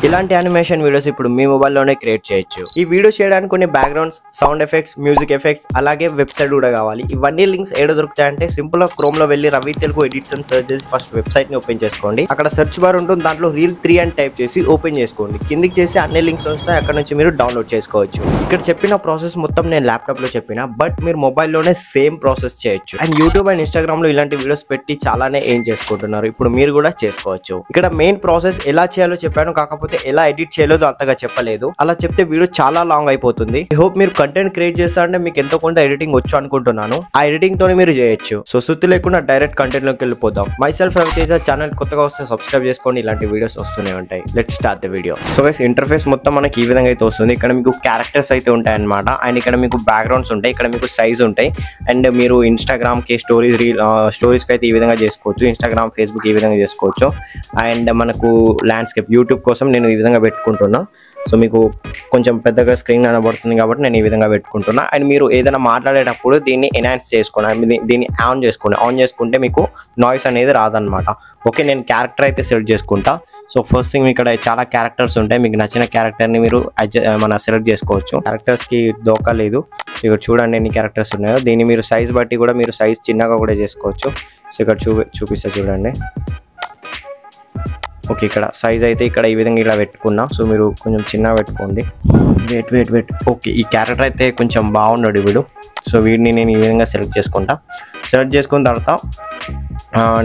ఇలాంటి animation videos ఇప్పుడు మీ మొబైల్లోనే create చేయొచ్చు. ఈ వీడియో చేయడానికి కొన్ని backgrounds, sound effects, music effects, అలాగే వెబ్సైట్ కూడా కావాలి. ఇవన్నీ లింక్స్ ఏడ దొరుకుతాయంటే సింపుల్ గా క్రోమ్ లో వెళ్ళి రవి తెలుగు ఎడిట్స్ అని సెర్చ్ చేసి ఫస్ట్ వెబ్సైట్ ని ఓపెన్ చేసుకోండి. అక్కడ సెర్చ్ బార్ ఉంటుంది, దాంట్లో రీల్ 3 అని టైప్ చేసి ఓపెన్ చేసుకోండి. కిందికి చేసి అన్ని లింక్స్ వస్తాయి, అక్కడ నుంచి మీరు డౌన్లోడ్ చేసుకోవచ్చు. ఇక్కడ చెప్పిన ప్రాసెస్ మొత్తం నేను ల్యాప్టాప్ లో చెప్పిన, బట్ మీరు మొబైల్లోనే సేమ్ ప్రాసెస్ చేయొచ్చు. అండ్ యూట్యూబ్ అండ్ ఇన్స్టాగ్రామ్ లో ఇలాంటి వీడియోస్ పెట్టి చాలానే ఏం చేసుకుంటున్నారు. ఇప్పుడు మీరు కూడా చేసుకోవచ్చు. ఇక్కడ మెయిన్ ప్రాసెస్ ఎలా చేయాలో చెప్పాను, కాకపోతే ఎలా ఎడిట్ చేయలేదో అంతగా చెప్పలేదు. అలా చెప్తే వీడియో చాలా లాంగ్ అయిపోతుంది. ఐ హోప్ మీరు కంటెంట్ క్రియేట్ చేస్తారంటే మీకు ఎంతో కొంత ఎడిటింగ్ వచ్చు అనుకుంటున్నాను. ఆ ఎడిటింగ్ తోనే మీరు చేయొచ్చు. సో సుత్తి లేకుండా డైరెక్ట్ కంటెంట్ లోకి వెళ్ళిపోదాం. మైసెల్ఫ్ రవితేజ ఛానల్ కొత్తగా వస్తే సబ్స్క్రైబ్ చేసుకోండి, ఇలాంటి వీడియోస్ వస్తూనే ఉంటాయి. Let's start the video. So guys, interface మొత్తం మనకి ఈ విధంగా అయితే వస్తుంది. ఇక్కడ మీకు క్యారెక్టర్స్ అయితే ఉంటాయి అన్నమాట. అండ్ ఇక్కడ మీకు బ్యాక్గ్రౌండ్స్ ఉంటాయి, ఇక్కడ మీకు సైజ్ ఉంటాయి. అండ్ మీరు ఇన్స్టాగ్రామ్ కి స్టోరీస్ కి అయితే ఈ విధంగా చేసుకోవచ్చు. ఇన్స్టాగ్రామ్, ఫేస్బుక్ ఈ విధంగా చేసుకోవచ్చు. అండ్ మనకు ల్యాండ్స్కేప్ యూట్యూబ్ కోసం నేను ఈ విధంగా పెట్టుకుంటున్నా. సో మీకు కొంచెం పెద్దగా స్క్రీన్ కనబడుతుంది కాబట్టి నేను ఈ విధంగా పెట్టుకుంటున్నా. అండ్ మీరు ఏదైనా మాట్లాడేటప్పుడు దీన్ని ఎన్హాన్స్ చేసుకోండి, దీన్ని ఆన్ చేసుకోండి. ఆన్ చేసుకుంటే మీకు నాయిస్ అనేది రాదనమాట. ఓకే, నేను క్యారెక్టర్ అయితే సెలెక్ట్ చేసుకుంటా. సో ఫస్ట్ థింగ్, ఇక్కడ చాలా క్యారెక్టర్స్ ఉంటాయి. మీకు నచ్చిన క్యారెక్టర్ని మీరు సెలెక్ట్ చేసుకోవచ్చు. క్యారెక్టర్స్కి దోకా లేదు. ఇక్కడ చూడండి ఎన్ని క్యారెక్టర్స్ ఉన్నాయో. దీన్ని మీరు సైజ్ బట్టి కూడా మీరు సైజ్ చిన్నగా కూడా చేసుకోవచ్చు. సో ఇక్కడ చూపిస్తా చూడండి. ఓకే, ఇక్కడ సైజ్ అయితే ఇక్కడ ఈ విధంగా ఇలా పెట్టుకున్నా. సో మీరు కొంచెం చిన్నగా పెట్టుకోండి. వెయిట్. ఓకే, ఈ క్యారెక్టర్ అయితే కొంచెం బాగున్నాడు వీడు. సో వీడిని నేను ఈ విధంగా సెలెక్ట్ చేసుకుంటా. సెలెక్ట్ చేసుకున్న తర్వాత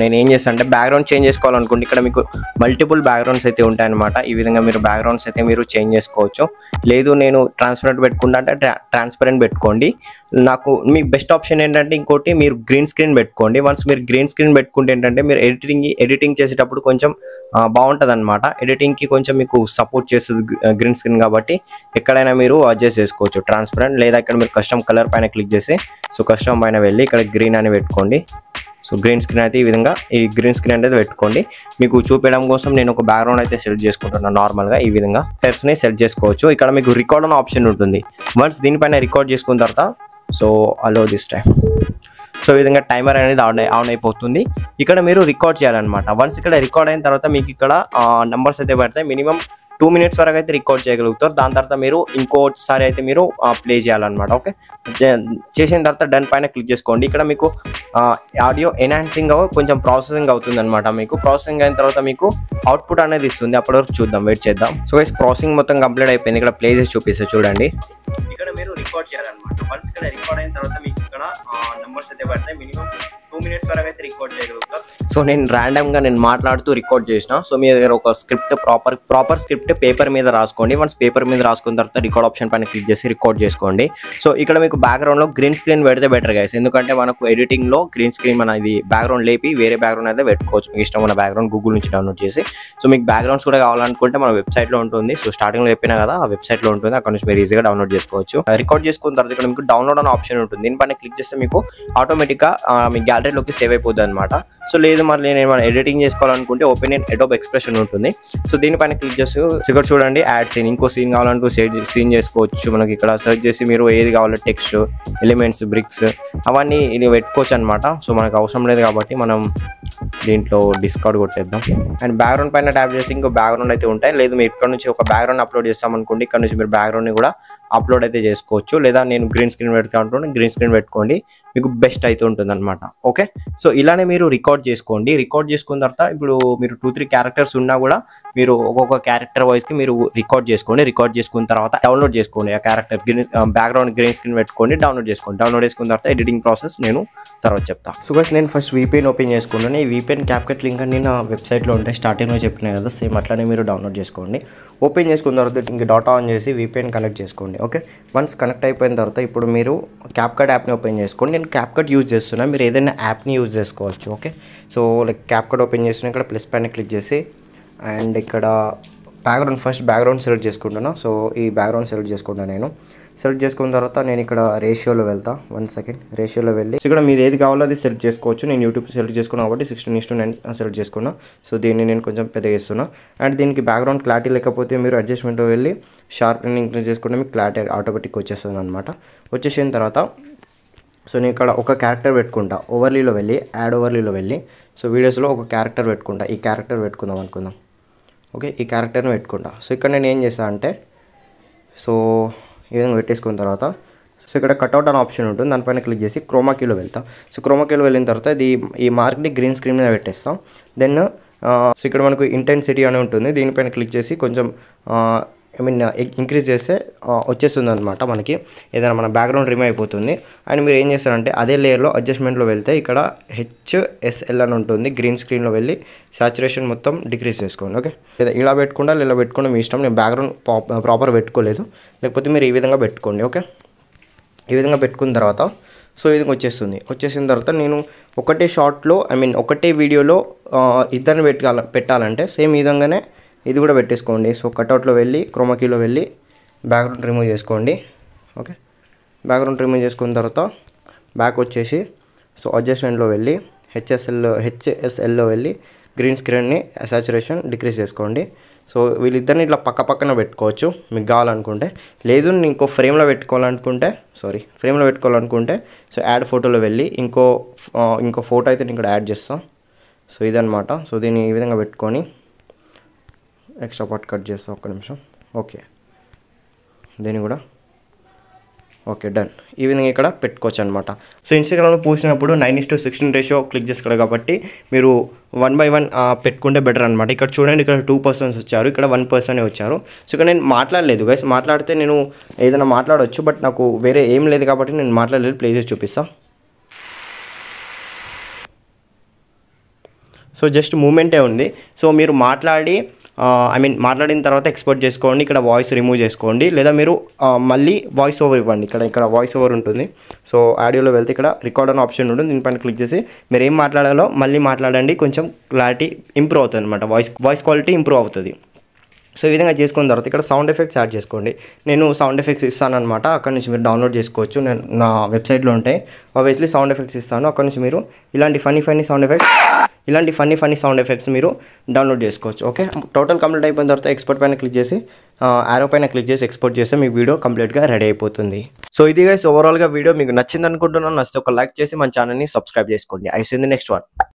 నేను ఏం చేస్తాను అంటే బ్యాక్గ్రౌండ్ చేంజ్ చేసుకోవాలనుకుంటే ఇక్కడ మీకు మల్టిపుల్ బ్యాక్గ్రౌండ్స్ అయితే ఉంటాయన్నమాట. ఈ విధంగా మీరు బ్యాక్గ్రౌండ్స్ అయితే మీరు చేంజ్ చేసుకోవచ్చు. లేదు నేను ట్రాన్స్పరెంట్ పెట్టుకుంటా అంటే ట్రాన్స్పరెంట్ పెట్టుకోండి. మీకు బెస్ట్ ఆప్షన్ ఏంటంటే ఇంకోటి, మీరు గ్రీన్ స్క్రీన్ పెట్టుకోండి. వన్స్ మీరు గ్రీన్ స్క్రీన్ పెట్టుకుంటే ఏంటంటే మీరు ఎడిటింగ్ చేసేటప్పుడు కొంచెం బాగుంటుంది అనమాట. ఎడిటింగ్కి కొంచెం మీకు సపోర్ట్ చేస్తుంది గ్రీన్ స్క్రీన్ కాబట్టి ఎక్కడైనా మీరు అడ్జస్ట్ చేసుకోవచ్చు ట్రాన్స్పరెంట్. లేదా ఇక్కడ మీరు కస్టమ్ కలర్ పైన క్లిక్ చేసి సో కస్టమ్ పైన వెళ్ళి ఇక్కడ గ్రీన్ అని పెట్టుకోండి. సో గ్రీన్ స్క్రీన్ అయితే ఈ విధంగా ఈ గ్రీన్ స్క్రీన్ అనేది పెట్టుకోండి. మీకు చూపించడం కోసం నేను ఒక బ్యాక్గ్రౌండ్ అయితే సెలెక్ట్ చేసుకుంటున్నాను. నార్మల్గా ఈ విధంగా టెక్స్ట్ని సెలెక్ట్ చేసుకోవచ్చు. ఇక్కడ మీకు రికార్డ్ అనే ఆప్షన్ ఉంటుంది. వన్స్ దీనిపైన రికార్డ్ చేసుకున్న తర్వాత so allow this time. So ఈ విధంగా టైమర్ అనేది ఆన్ అయిపోతుంది. ఇక్కడ మీరు రికార్డ్ చేయాలన్నమాట. వన్స్ ఇక్కడ రికార్డ్ అయిన తర్వాత మీకు ఇక్కడ నెంబర్స్ అయితే పడతాయి. మినిమం 2 minutes వరకు అయితే రికార్డ్ చేయగలుగుతారు. దాని తర్వాత మీరు ఇంకోసారి అయితే మీరు ప్లే చేయాలన్నమాట. ఓకే, చేసిన తర్వాత డన్ పైన క్లిక్ చేసుకోండి. ఇక్కడ మీకు ఆడియో ఎన్హాన్సింగ్ కొంచెం ప్రాసెసింగ్ అవుతుంది అనమాట. మీకు ప్రాసెసింగ్ అయిన తర్వాత మీకు అవుట్పుట్ అనేది ఇస్తుంది. అప్పటి వరకు చూద్దాం, వెయిట్ చేద్దాం. సో గైస్, ప్రాసెసింగ్ మొత్తం కంప్లీట్ అయిపోయింది. ఇక్కడ ప్లే చేసి చూపిస్తే చూడండి. ఇక్కడ మీరు రికార్డ్ చేయాలన్నమాట. వన్స్ ఇక్కడ రికార్డ్ అయిన తర్వాత మీకు ఇక్కడ నెంబర్స్ అయితే పడతాయి. మినిమం 2 minutes వరకు అయితే రికార్డ్ చేయగలుగుతారు. సో నేను ర్యాండమ్గా మాట్లాడుతూ రికార్డ్ చేసిన. సో మీ దగ్గర ఒక స్క్రిప్ట్ ప్రాపర్ స్క్రిప్ట్ పేపర్ మీద రాసుకోండి. వన్స్ పేపర్ మీద రాసుకున్న తర్వాత రికార్డ్ ఆప్షన్ పైన క్లిక్ చేసి రికార్డ్ చేసుకోండి. సో ఇక్కడ మీకు బ్యాక్గ్రౌండ్లో గ్రీన్ స్క్రీన్ పెడితే బెటర్ గైస్, ఎందుకంటే మనకు ఎడిటింగ్లో గ్రీన్ స్క్రీన్ మన ఇది బ్యాక్గ్రౌండ్ లేపి వేరే బ్యాక్గ్రౌండ్ అయితే పెట్టుకోవచ్చు. మీకు ఇష్టమైన బ్యాక్గ్రౌండ్ గూగుల్ నుంచి డౌన్లోడ్ చేసి. సో మీకు బ్యాక్గ్రౌండ్స్ కూడా కావాలనుకుంటే మన వెబ్సైట్లో ఉంటుంది. సో స్టార్టింగ్లో చెప్పినా కదా, ఆ వెబ్సైట్లో ఉంటుంది. అక్కడ నుంచి మీరు ఈజీగా డౌన్లోడ్ చేసుకోవచ్చు. రికార్డ్ చేసుకున్న తర్వాత ఇక్కడ మీకు డౌన్లోడ్ అనే ఆప్షన్ ఉంటుంది. దీనిపైన క్లిక్ చేస్తే మీకు ఆటోమేటిక్గా మీ గ్యాలరీలోకి సేవ్ అయిపోతుంది అనమాట. సో లేదు మరి నేను ఎడిటింగ్ చేసుకోవాలనుకుంటే ఓపెన్ ఇన్ అడోబ్ ఎక్స్ప్రెషన్ ఉంటుంది. సో దీనిపైన క్లిక్ చేసి ఇక్కడ చూడండి యాడ్ సీన్. ఇంకో సీన్ కావాలంటూ సీన్ చేసుకోవచ్చు. మనకి ఇక్కడ సెర్చ్ చేసి మీరు ఏది కావాలో టెక్స్ట్, ఎలిమెంట్స్, బ్రిక్స్ అవన్నీ ఇది పెట్టుకోవచ్చు అనమాట. సో మనకు అవసరం లేదు కాబట్టి మనం దీంట్లో డిస్కార్డ్ కొట్టేద్దాం. అండ్ బ్యాక్గ్రౌండ్ పైన ట్యాప్ చేసి ఇంకో బ్యాక్గ్రౌండ్ అయితే ఉంటాయి. లేదు మీరు ఇక్కడ నుంచి ఒక బ్యాక్గ్రౌండ్ అప్లోడ్ చేస్తామనుకోండి, ఇక్కడ నుంచి మీరు బ్యాక్గ్రౌండ్ని కూడా అప్లోడ్ అయితే చేసుకోవచ్చు. లేదా నేను గ్రీన్ స్క్రీన్ పెడతా ఉంటుంటే గ్రీన్ స్క్రీన్ పెట్టుకోండి, మీకు బెస్ట్ అయితే ఉంటుంది అనమాట. ఓకే, సో ఇలానే మీరు రికార్డ్ చేసుకోండి. రికార్డ్ చేసుకున్న తర్వాత ఇప్పుడు మీరు 2-3 క్యారెక్టర్స్ ఉన్నా కూడా మీరు ఒక్కొక్క క్యారెక్టర్ వైజ్కి మీరు రికార్డ్ చేసుకోండి. రికార్డ్ చేసుకున్న తర్వాత డౌన్లోడ్ చేసుకోండి. ఆ క్యారెక్టర్ బ్యాక్గ్రౌండ్ గ్రీన్ స్క్రీన్ పెట్టుకోండి, డౌన్లోడ్ చేసుకోండి. డౌన్లోడ్ చేసుకున్న తర్వాత ఎడిటింగ్ ప్రాసెస్ నేను తర్వాత చెప్తాను. సో గైస్, నేను ఫస్ట్ VPN ఓపెన్ చేసుకున్నాను. ఈ VPN CapCut లింక్ అని నా వెబ్సైట్లో ఉంటాయి. స్టార్టింగ్లో చెప్పినా కదా, సేమ్ అట్లానే మీరు డౌన్లోడ్ చేసుకోండి. ఓపెన్ చేసుకున్న తర్వాత ఇంక డాటా ఆన్ చేసి VPN కనెక్ట్ చేసుకోండి. ఓకే, వన్స్ కనెక్ట్ అయిపోయిన తర్వాత ఇప్పుడు మీరు CapCut యాప్ని ఓపెన్ చేసుకోండి. నేను CapCut యూజ్ చేస్తున్నాను, మీరు ఏదైనా యాప్ని యూజ్ చేసుకోవచ్చు. Okay, so like CapCut open చేస్తున్నా, ఇక్కడ ప్లస్ పైన క్లిక్ చేసి అండ్ ఇక్కడ ఫస్ట్ బ్యాక్గ్రౌండ్ సెలెక్ట్ చేసుకుంటున్నా. సో ఈ బ్యాక్గ్రౌండ్ సెలెక్ట్ చేసుకుంటాను. నేను సెలెక్ట్ చేసుకున్న తర్వాత నేను ఇక్కడ రేషియోలో వెళ్తా. 1 సెకండ్, రేషియోలో వెళ్ళి ఇక్కడ మీరు ఏది కావాలో అది సెలెక్ట్ చేసుకోవచ్చు. నేను యూట్యూబ్ సెలెక్ట్ చేసుకున్నాను కాబట్టి 16:9 సెలెక్ట్ చేసుకున్నా. సో దీన్ని నేను కొంచెం పెద్దగా ఇస్తున్నా. అండ్ దీనికి బ్యాక్గ్రౌండ్ క్లారిటీ లేకపోతే మీరు అడ్జస్ట్మెంట్లో వెళ్ళి షార్ప్ని ఇంక్రీజ్ చేసుకుంటే మీకు క్లారిటీ ఆటోమేటిక్ వచ్చేస్తుంది అనమాట. వచ్చేసిన తర్వాత సో నేను ఇక్కడ ఒక క్యారెక్టర్ పెట్టుకుంటా. ఓవర్లీలో వెళ్ళి యాడ్ ఓవర్లీలో వెళ్ళి సో వీడియోస్లో ఒక క్యారెక్టర్ పెట్టుకుంటా. ఈ క్యారెక్టర్ పెట్టుకుందాం అనుకుందాం. ఓకే, ఈ క్యారెక్టర్ని పెట్టుకుంటా. సో ఇక్కడ నేను ఏం చేస్తాను అంటే, సో ఈ విధంగా పెట్టేసుకున్న తర్వాత సో ఇక్కడ కట్అవుట్ అనే ఆప్షన్ ఉంటుంది, దానిపైన క్లిక్ చేసి క్రోమాకీలో వెళ్తాం. సో క్రోమాకీలో వెళ్ళిన తర్వాత ఈ మార్క్ని గ్రీన్ స్క్రీన్ మీద పెట్టేస్తాం. దెన్ సో ఇక్కడ మనకు ఇంటెన్సిటీ అని ఉంటుంది, దీనిపైన క్లిక్ చేసి కొంచెం ఇంక్రీజ్ చేస్తే వచ్చేస్తుంది అనమాట. మనకి ఏదైనా మన బ్యాక్గ్రౌండ్ రిమూవ్ అయిపోతుంది. అండ్ మీరు ఏం చేస్తారంటే అదే లేయర్లో అడ్జస్ట్మెంట్లో వెళ్తే ఇక్కడ HSL అని ఉంటుంది, గ్రీన్ స్క్రీన్లో వెళ్ళి సాచురేషన్ మొత్తం డిక్రీజ్ చేసుకోండి. ఓకే, లేదా ఇలా పెట్టుకుంటా ఇలా పెట్టుకుంటే మీ ఇష్టం. నేను బ్యాక్గ్రౌండ్ ప్రాపర్ పెట్టుకోలేదు, లేకపోతే మీరు ఈ విధంగా పెట్టుకోండి. ఓకే, ఈ విధంగా పెట్టుకున్న తర్వాత సో ఈ విధంగా వచ్చేసిన తర్వాత నేను ఒకటే షార్ట్లో ఒకటే వీడియోలో ఇద్దరిని పెట్టాలంటే సేమ్ ఈ విధంగానే ఇది కూడా పెట్టేసుకోండి. సో కట్అవుట్లో వెళ్ళి క్రోమాకీలో వెళ్ళి బ్యాక్గ్రౌండ్ రిమూవ్ చేసుకోండి. ఓకే, బ్యాక్గ్రౌండ్ రిమూవ్ చేసుకున్న తర్వాత బ్యాక్ వచ్చేసి సో అడ్జస్ట్మెంట్లో వెళ్ళి HSLలో వెళ్ళి గ్రీన్ స్క్రీన్ని సాచురేషన్ డిక్రీజ్ చేసుకోండి. సో వీళ్ళిద్దరిని ఇట్లా పక్కన పెట్టుకోవచ్చు మీకు కావాలనుకుంటే. లేదు నేను ఇంకో ఫ్రేమ్లో పెట్టుకోవాలనుకుంటే సో యాడ్ ఫోటోలో వెళ్ళి ఇంకో ఫోటో అయితే నేను ఇక్కడ యాడ్ చేస్తాను. సో ఇదనమాట. సో దీన్ని ఈ విధంగా పెట్టుకొని ఎక్స్ట్రా పార్ట్ కట్ చేస్తాం, ఒక్క నిమిషం. ఓకే, దీన్ని కూడా ఓకే, డన్. ఈ విధంగా ఇక్కడ పెట్టుకోవచ్చు అనమాట. సో ఇన్స్టాగ్రామ్లో పోసినప్పుడు 9:16 రేషియో క్లిక్ చేసుకోవాలి కాబట్టి మీరు 1 by 1 పెట్టుకుంటే బెటర్ అనమాట. ఇక్కడ చూడండి, ఇక్కడ 2 persons వచ్చారు, ఇక్కడ 1 person వచ్చారు. సో ఇక్కడ నేను మాట్లాడలేదు గైస్, మాట్లాడితే నేను ఏదైనా మాట్లాడవచ్చు, బట్ నాకు వేరే ఏం లేదు కాబట్టి నేను మాట్లాడలేదు. ప్లే చేసి చూపిస్తాను. సో జస్ట్ మూమెంటే ఉంది. సో మీరు మాట్లాడిన తర్వాత ఎక్స్పోర్ట్ చేసుకోండి, ఇక్కడ వాయిస్ రిమూవ్ చేసుకోండి, లేదా మీరు మళ్ళీ వాయిస్ ఓవర్ ఇవ్వండి. ఇక్కడ వాయిస్ ఓవర్ ఉంటుంది. సో ఆడియోలో వెళ్తే ఇక్కడ రికార్డ్ అనే ఆప్షన్ ఉంటుంది, దీనిపైన క్లిక్ చేసి మీరు ఏం మాట్లాడాలో మళ్ళీ మాట్లాడండి. కొంచెం క్లారిటీ ఇంప్రూవ్ అవుతుంది అనమాట, వాయిస్ క్వాలిటీ ఇంప్రూవ్ అవుతుంది. సో ఈ విధంగా చేసుకున్న తర్వాత ఇక్కడ సౌండ్ ఎఫెక్ట్స్ యాడ్ చేసుకోండి. నేను సౌండ్ ఎఫెక్ట్స్ ఇస్తానమాట, అక్కడ నుంచి మీరు డౌన్లోడ్ చేసుకోవచ్చు. నేను నా వెబ్సైట్లో ఉంటాయి, ఆబ్వియస్లీ సౌండ్ ఎఫెక్ట్స్ ఇస్తాను. అక్కడ నుంచి మీరు ఇలాంటి ఫన్నీ సౌండ్ ఎఫెక్ట్స్ మీరు డౌన్లోడ్ చేసుకోవచ్చు. ఓకే, టోటల్ కంప్లీట్ అయిపోయిన తర్వాత ఎక్స్పోర్ట్ పైన క్లిక్ చేసి ఆరో పైన క్లిక్ చేసి ఎక్స్పోర్ట్ చేస్తే మీ వీడియో కంప్లీట్గా రెడీ అయిపోతుంది. సో ఇది గైస్ ఓవరాల్గా వీడియో మీకు నచ్చింది అనుకుంటున్నాను. నచ్చితే ఒక లైక్ చేసి మన ఛానల్ని సబ్స్క్రైబ్ చేసుకోండి. I see in the next one.